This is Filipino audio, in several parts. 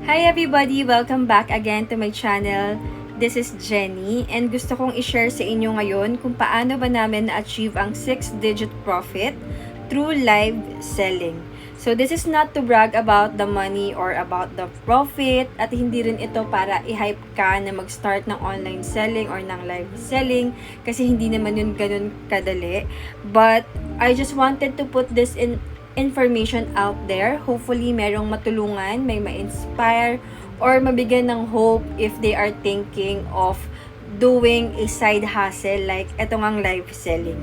Hi everybody! Welcome back again to my channel. This is Jenny and gusto kong i-share sa inyo ngayon kung paano ba namin na-achieve ang 6-digit profit through live selling. So this is not to brag about the money or about the profit at hindi rin ito para i-hype ka na mag-start ng online selling or ng live selling kasi hindi naman yun ganun kadali. But I just wanted to put this information out there. Hopefully, merong matulungan, may ma-inspire, or mabigyan ng hope if they are thinking of doing a side hustle like etong ang live selling.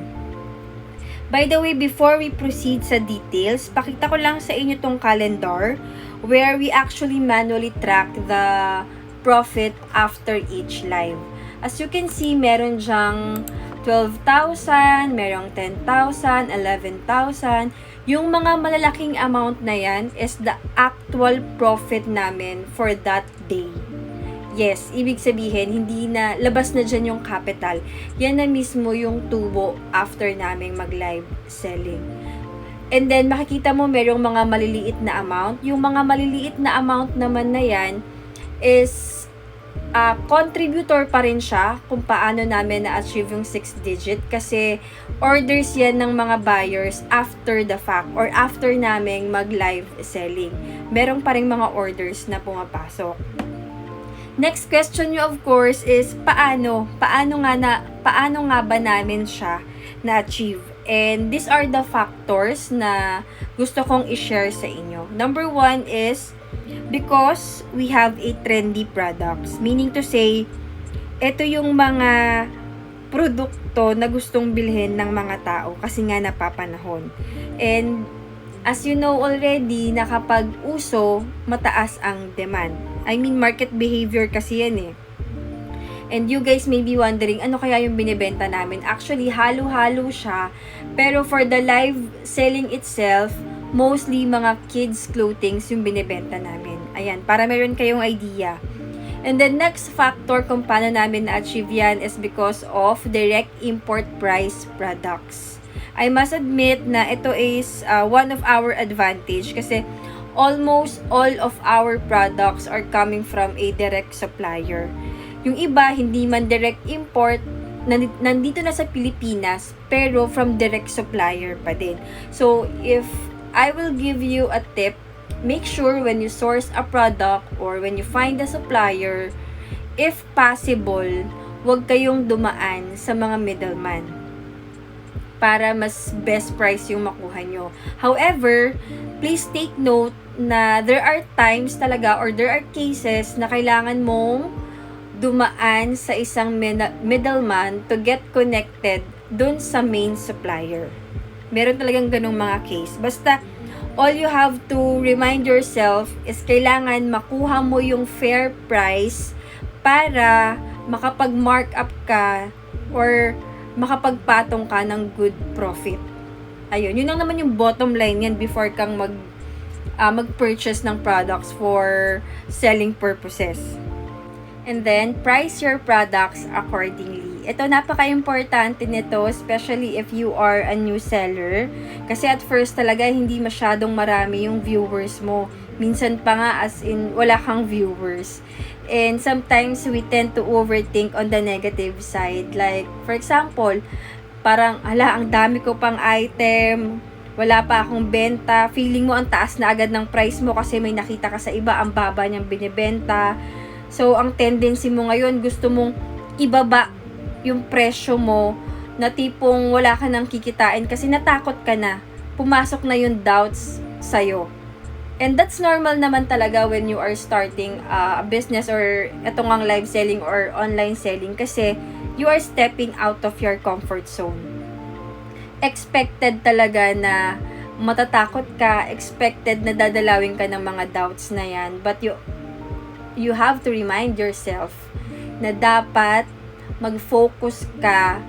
By the way, before we proceed sa details, pakita ko lang sa inyo tong calendar where we actually manually track the profit after each live. As you can see, meron dyang 12,000, merong 10,000, 11,000. Yung mga malalaking amount na yan is the actual profit namin for that day. Yes, ibig sabihin, hindi na, labas na dyan yung capital. Yan na mismo yung tubo after naming mag-live selling. And then, makikita mo merong mga maliliit na amount. Yung mga maliliit na amount naman na yan is contributor pa rin siya kung paano namin na-achieve yung 6-digit kasi orders yan ng mga buyers after the fact or after naming mag-live selling. Merong pa rin mga orders na pumapasok. Next question nyo of course is paano nga ba namin siya na-achieve? And these are the factors na gusto kong i-share sa inyo. Number 1 is because we have a trendy products. Meaning to say, ito yung mga produkto na gustong bilhin ng mga tao kasi nga napapanahon. And as you know already, na kapag uso, mataas ang demand. I mean, market behavior kasi yan eh. And you guys may be wondering, ano kaya yung binibenta namin? Actually, halo-halo siya. Pero for the live selling itself, mostly mga kids clothings yung binibenta namin. Ayan, para meron kayong idea. And the next factor kung paano namin na-achieve yan is because of direct import price products. I must admit na ito is one of our advantage kasi almost all of our products are coming from a direct supplier. Yung iba, hindi man direct import, nandito na sa Pilipinas, pero from direct supplier pa din. So, if I will give you a tip, make sure when you source a product or when you find a supplier, if possible, huwag kayong dumaan sa mga middleman para mas best price yung makuha nyo. However, please take note na there are times talaga or there are cases na kailangan mong dumaan sa isang middleman to get connected dun sa main supplier. Meron talagang ganung mga case. Basta, all you have to remind yourself is kailangan makuha mo yung fair price para makapag-mark up ka or makapagpatong ka ng good profit. Ayun, yun lang naman yung bottom line yan before kang mag-purchase ng products for selling purposes. And then, price your products accordingly. Ito, napaka-importante nito, especially if you are a new seller. Kasi at first talaga, hindi masyadong marami yung viewers mo. Minsan pa nga, as in, wala kang viewers. And sometimes, we tend to overthink on the negative side. Like, for example, parang, ang dami ko pang item, wala pa akong benta, feeling mo ang taas na agad ng price mo kasi may nakita ka sa iba, ang baba niyang binibenta. So, ang tendency mo ngayon, gusto mong ibaba yung presyo mo na tipong wala ka nang kikitain kasi natakot ka na. Pumasok na yung doubts sa'yo. And that's normal naman talaga when you are starting a business or etong ang live selling or online selling kasi you are stepping out of your comfort zone. Expected talaga na matatakot ka, expected na dadalawin ka ng mga doubts na yan, but you have to remind yourself na dapat mag-focus ka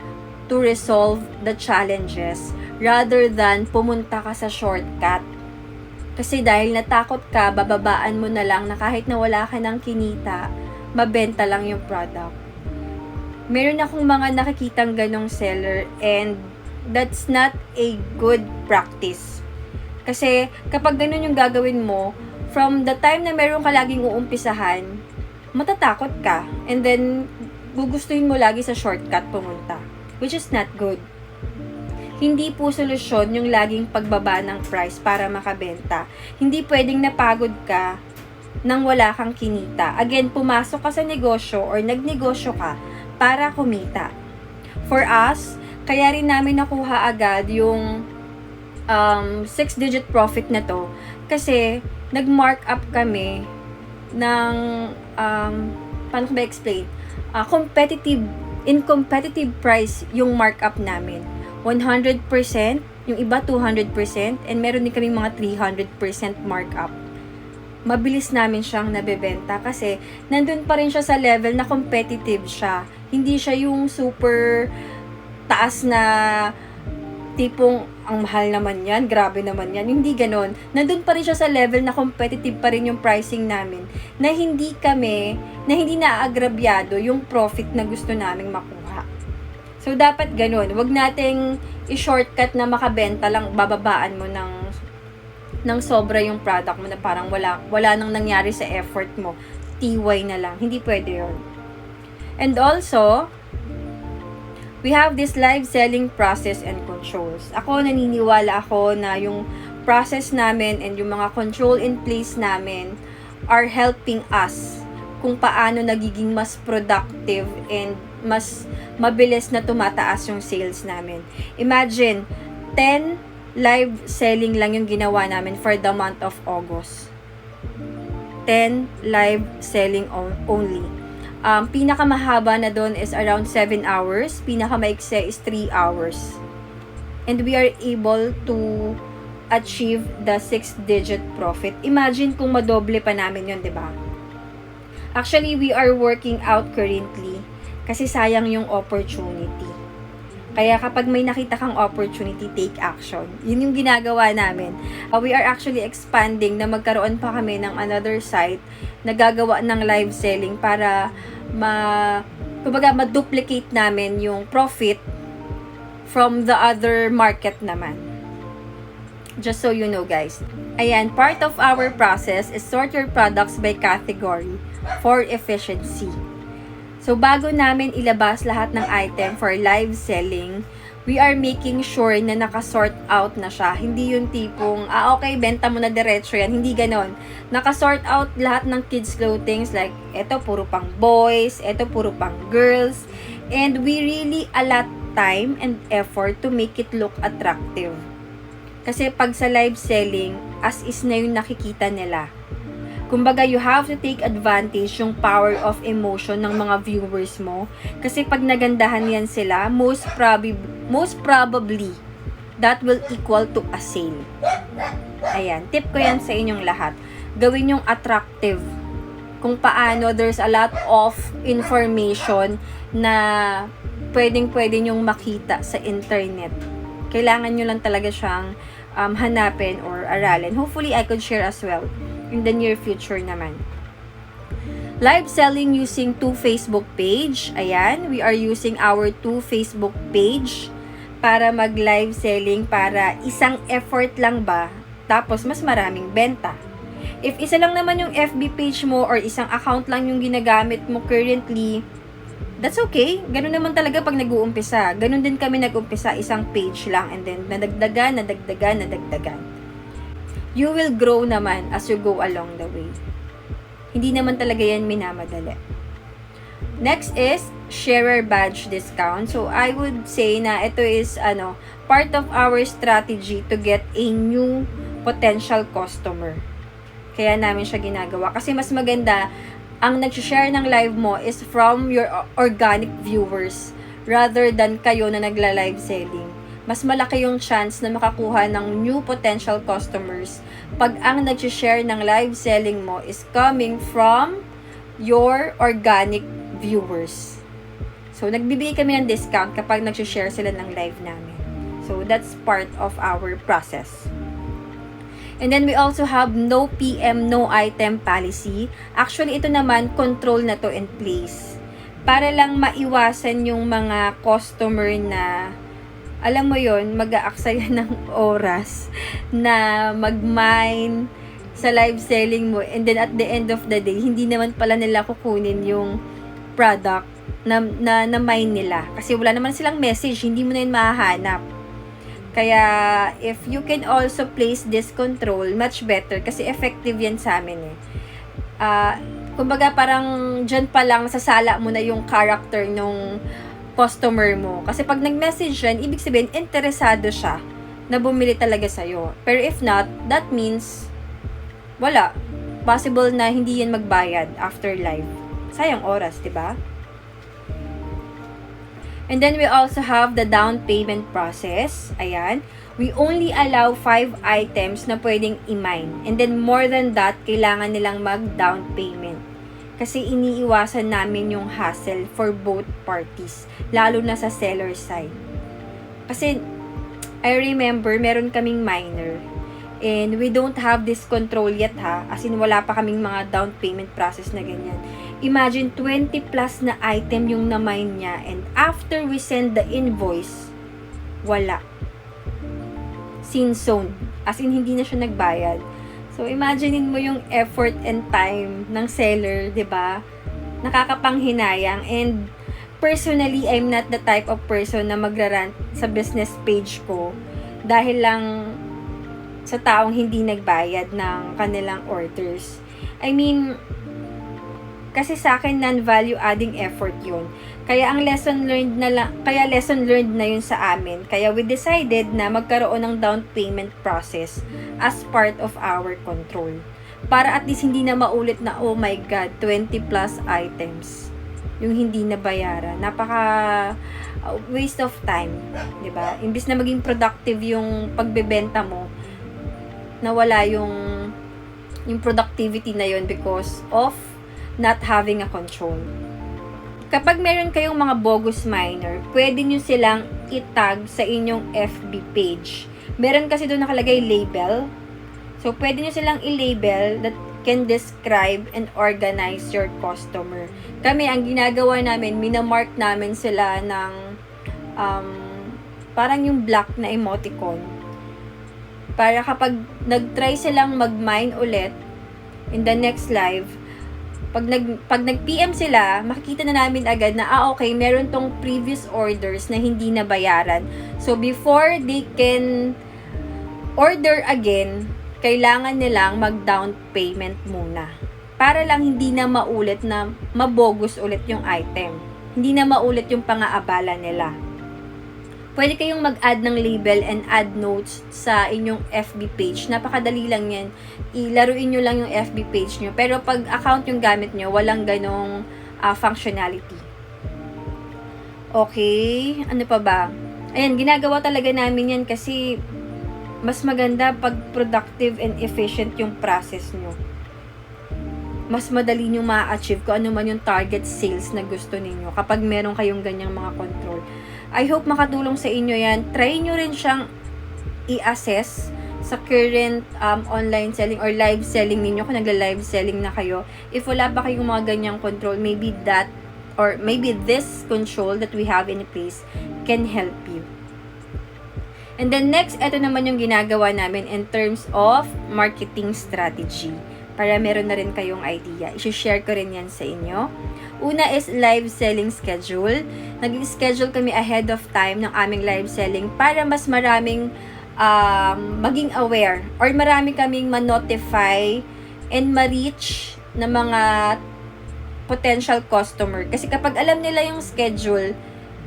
to resolve the challenges rather than pumunta ka sa shortcut. Kasi dahil natakot ka, bababaan mo na lang na kahit na wala ka ng kinita, mabenta lang yung product. Meron akong mga nakikitang ganong seller and that's not a good practice. Kasi kapag ganun yung gagawin mo, from the time na meron ka laging uumpisahan, matatakot ka. And then, gugustuhin mo lagi sa shortcut pumunta. Which is not good. Hindi po solusyon yung laging pagbaba ng price para makabenta. Hindi pwedeng napagod ka nang wala kang kinita. Again, pumasok ka sa negosyo or nagnegosyo ka para kumita. For us, kaya rin namin nakuha agad yung 6-digit profit na to kasi nag-mark up kami ng paano ko ba explain? Competitive price yung markup namin. 100%, yung iba 200%, and meron din kaming mga 300% markup. Mabilis namin siyang nabebenta kasi nandun pa rin siya sa level na competitive siya. Hindi siya yung super taas na tipong ang mahal naman yan, grabe naman yan. Hindi ganon. Nandun pa rin siya sa level na competitive pa rin yung pricing namin. Na hindi naaagrabyado yung profit na gusto naming makuha. So, dapat ganon. Huwag nating i-shortcut na makabenta lang, bababaan mo ng sobra yung product mo na parang wala nang nangyari sa effort mo. TY na lang. Hindi pwede yun. And also, we have this live selling process and controls. Naniniwala ako na yung process namin and yung mga control in place namin are helping us kung paano nagiging mas productive and mas mabilis na tumataas yung sales namin. Imagine, 10 live selling lang yung ginawa namin for the month of August. 10 live selling only. Pinakamahaba na doon is around 7 hours. Pinakamaikse is 3 hours. And we are able to achieve the 6-digit profit. Imagine kung madoble pa namin yun, di ba? Actually, we are working out currently kasi sayang yung opportunity. Kaya kapag may nakita kang opportunity, take action. Yun yung ginagawa namin. We are actually expanding na magkaroon pa kami ng another site na gagawa ng live selling para ma-duplicate namin yung profit from the other market naman. Just so you know, guys. Ayan, part of our process is sort your products by category for efficiency. So, bago namin ilabas lahat ng item for live selling, we are making sure na nakasort out na siya. Hindi yung tipong, okay, benta mo na diretso yan. Hindi ganon. Nakasort out lahat ng kids clothings like, eto puro pang boys, eto puro pang girls. And we really allot time and effort to make it look attractive. Kasi pag sa live selling, as is na yung nakikita nila. Kumbaga, you have to take advantage yung power of emotion ng mga viewers mo. Kasi pag nagandahan yan sila, most probably, that will equal to a sale. Ayan, tip ko yan sa inyong lahat. Gawin yung attractive. Kung paano, there's a lot of information na pwede nyong makita sa internet. Kailangan nyo lang talaga siyang hanapin or aralin. Hopefully, I could share as well in the near future naman. Live selling using 2 Facebook page. Ayan, we are using our 2 Facebook page para mag-live selling para isang effort lang ba, tapos mas maraming benta. If isa lang naman yung FB page mo or isang account lang yung ginagamit mo currently, that's okay. Ganun naman talaga pag nag-uumpisa. Ganun din kami nag-umpisa, isang page lang and then nadagdagan. You will grow naman as you go along the way. Hindi naman talaga yan minamadali. Next is sharer badge discount. So, I would say na ito is part of our strategy to get a new potential customer. Kaya namin siya ginagawa. Kasi mas maganda, ang nag-share ng live mo is from your organic viewers rather than kayo na nagla-live selling. Mas malaki yung chance na makakuha ng new potential customers pag ang nag-share ng live selling mo is coming from your organic viewers. So, nagbibigay kami ng discount kapag nag-share sila ng live namin. So, that's part of our process. And then, we also have no PM, no item policy. Actually, ito naman, control na to in place. Para lang maiwasan yung mga customer na alam mo yon, mag-aaksaya ng oras na mag-mine sa live selling mo, and then at the end of the day, hindi naman pala nila kukunin yung product na mine nila. Kasi wala naman silang message, hindi mo na yun mahahanap. Kaya, if you can also place this control, much better. Kasi effective yan sa amin eh. Kumbaga parang dyan pa lang sasala mo na yung character nung customer mo. Kasi pag nag-message yan, ibig sabihin, interesado siya na bumili talaga sa'yo. Pero if not, that means, wala. Possible na hindi yan magbayad after live. Sayang oras, diba? And then we also have the down payment process. Ayan. We only allow 5 items na pwedeng i-mine. And then more than that, kailangan nilang mag-down payment. Kasi iniiwasan namin yung hassle for both parties. Lalo na sa seller side. Kasi, I remember, meron kaming miner. And we don't have this control yet ha. As in, wala pa kaming mga down payment process na ganyan. Imagine, 20 plus na item yung na-mine niya. And after we send the invoice, wala. Sin-zone. As in, hindi na siya nagbayad. So, imaginein mo yung effort and time ng seller, 'di ba? Nakakapanghinayang. And, personally, I'm not the type of person na magrarant sa business page ko dahil lang sa taong hindi nagbayad ng kanilang orders. I mean, kasi sa akin, non-value adding effort yun. Kaya ang lesson learned na yun sa amin. Kaya we decided na magkaroon ng down payment process as part of our control. Para at least hindi na maulit na, oh my God, 20 plus items yung hindi nabayaran. Napaka waste of time, 'di ba? Imbis na maging productive yung pagbebenta mo, nawala yung productivity na yun because of not having a control. Kapag meron kayong mga bogus miner, pwede nyo silang itag sa inyong FB page. Meron kasi doon nakalagay label. So, pwede nyo silang i-label that can describe and organize your customer. Kami, ang ginagawa namin, minamark namin sila ng parang yung black na emoticon. Para kapag nag-try silang mag-mine ulit in the next live, pag nag-PM sila, makikita na namin agad na, okay, meron tong previous orders na hindi nabayaran. So, before they can order again, kailangan nilang mag-down payment muna. Para lang hindi na maulit na mabogus ulit yung item. Hindi na maulit yung pang-aabala nila. Pwede kayong mag-add ng label and add notes sa inyong FB page. Napakadali lang yan. Ilaruin nyo lang yung FB page nyo. Pero pag account yung gamit nyo, walang ganong functionality. Okay. Ano pa ba? Ayan, ginagawa talaga namin yan kasi mas maganda pag productive and efficient yung process nyo. Mas madali nyo ma-achieve kung ano man yung target sales na gusto ninyo kapag meron kayong ganyang mga control. I hope makatulong sa inyo yan. Try nyo rin siyang i-assess sa current online selling or live selling ninyo kung nagla-live selling na kayo. If wala pa kayong mga ganyang control, maybe that or maybe this control that we have in place can help you. And then next, ito naman yung ginagawa namin in terms of marketing strategy. Para meron na rin kayong idea. I-share ko rin yan sa inyo. Una is live selling schedule. Nag-schedule kami ahead of time ng aming live selling para mas maraming maging aware or marami kaming ma-notify and ma-reach na mga potential customer. Kasi kapag alam nila yung schedule,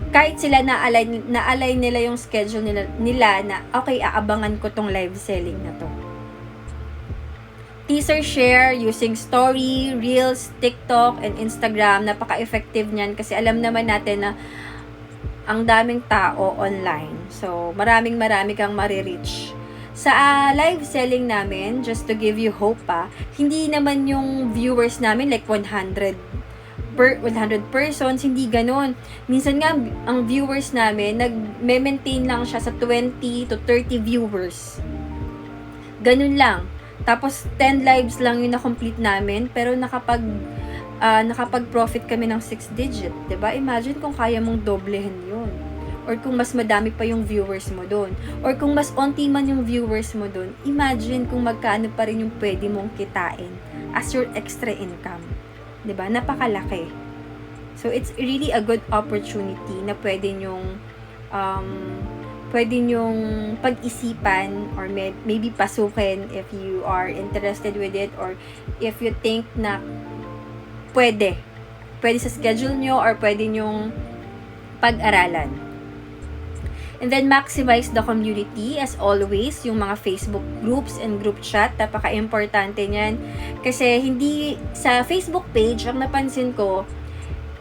kahit sila na-align nila yung schedule nila na okay, aabangan ko tong live selling na to. Teaser share using story, reels, TikTok, and Instagram. Napaka-effective niyan kasi alam naman natin na ang daming tao online. So, marami kang marireach. Sa live selling namin, just to give you hope hindi naman yung viewers namin like 100 persons, hindi ganun. Minsan nga, ang viewers namin, nag-maintain lang siya sa 20 to 30 viewers. Ganun lang. Tapos, 10 lives lang yung na-complete namin, pero nakapag-profit kami ng 6 digit. 'Di ba? Imagine kung kaya mong doblehin yun. or kung mas madami pa yung viewers mo doon, or kung mas onti man yung viewers mo doon, imagine kung magkano pa rin yung pwede mong kitain as your extra income. 'Di ba? Napakalaki. So, it's really a good opportunity na pwede nyong pag-isipan or maybe pasukin if you are interested with it, or if you think na pwede sa schedule nyo, or pwede nyong pag-aralan. And then, maximize the community. As always, yung mga Facebook groups and group chat, napaka-importante niyan. Kasi hindi, sa Facebook page, ang napansin ko,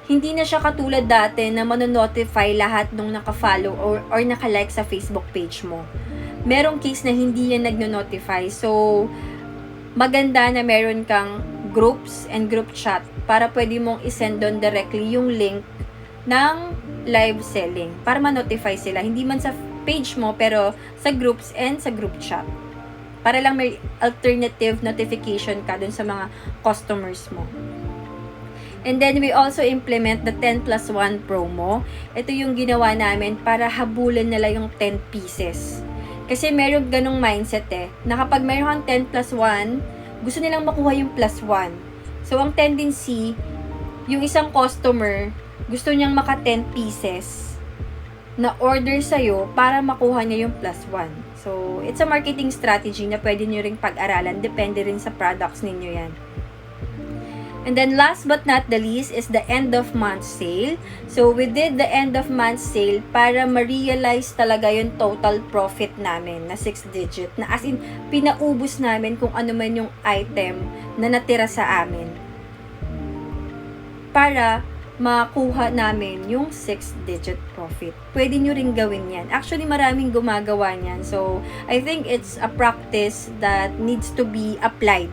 hindi na siya katulad dati na manonotify lahat nung naka-follow or naka-like sa Facebook page mo. Merong case na hindi yan nagno-notify. So, maganda na meron kang groups and group chat para pwede mong isend doon directly yung link ng live selling para ma-notify sila. Hindi man sa page mo, pero sa groups and sa group chat. Para lang may alternative notification ka dun sa mga customers mo. And then, we also implement the 10+1 promo. Ito yung ginawa namin para habulan nila yung 10 pieces. Kasi meron ganong mindset na kapag mayroon kang 10+1, gusto nilang makuha yung +1. So, ang tendency, yung isang customer, gusto niyang maka 10 pieces na order sa'yo para makuha niya yung +1. So, it's a marketing strategy na pwede nyo ring pag-aralan. Depende rin sa products ninyo yan. And then last but not the least is the end of month sale. So we did the end of month sale para ma-realize talaga yung total profit namin na 6 digit. Na as in, pinaubos namin kung ano man yung item na natira sa amin. Para makuha namin yung 6 digit profit. Pwede nyo rin gawin yan. Actually, maraming gumagawa niyan. So, I think it's a practice that needs to be applied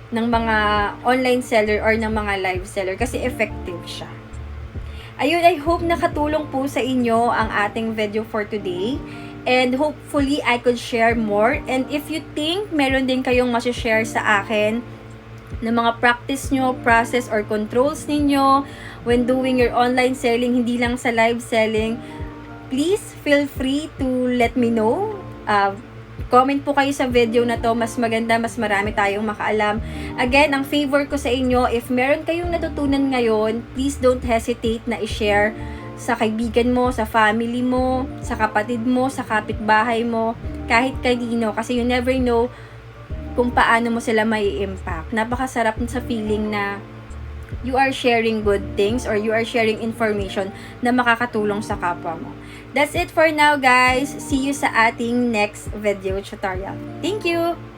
ng mga online seller or ng mga live seller kasi effective siya. Ayun, I hope nakatulong po sa inyo ang ating video for today. And hopefully, I could share more. And if you think meron din kayong masishare sa akin na mga practice nyo, process, or controls ninyo when doing your online selling, hindi lang sa live selling, please feel free to let me know. Comment po kayo sa video na to. Mas maganda, mas marami tayong makaalam. Again, ang favor ko sa inyo, if meron kayong natutunan ngayon, please don't hesitate na i-share sa kaibigan mo, sa family mo, sa kapatid mo, sa kapitbahay mo, kahit kanino. Kasi you never know kung paano mo sila may impact. Napakasarap sa feeling na you are sharing good things or you are sharing information na makakatulong sa kapwa mo. That's it for now, guys. See you sa ating next video tutorial. Thank you!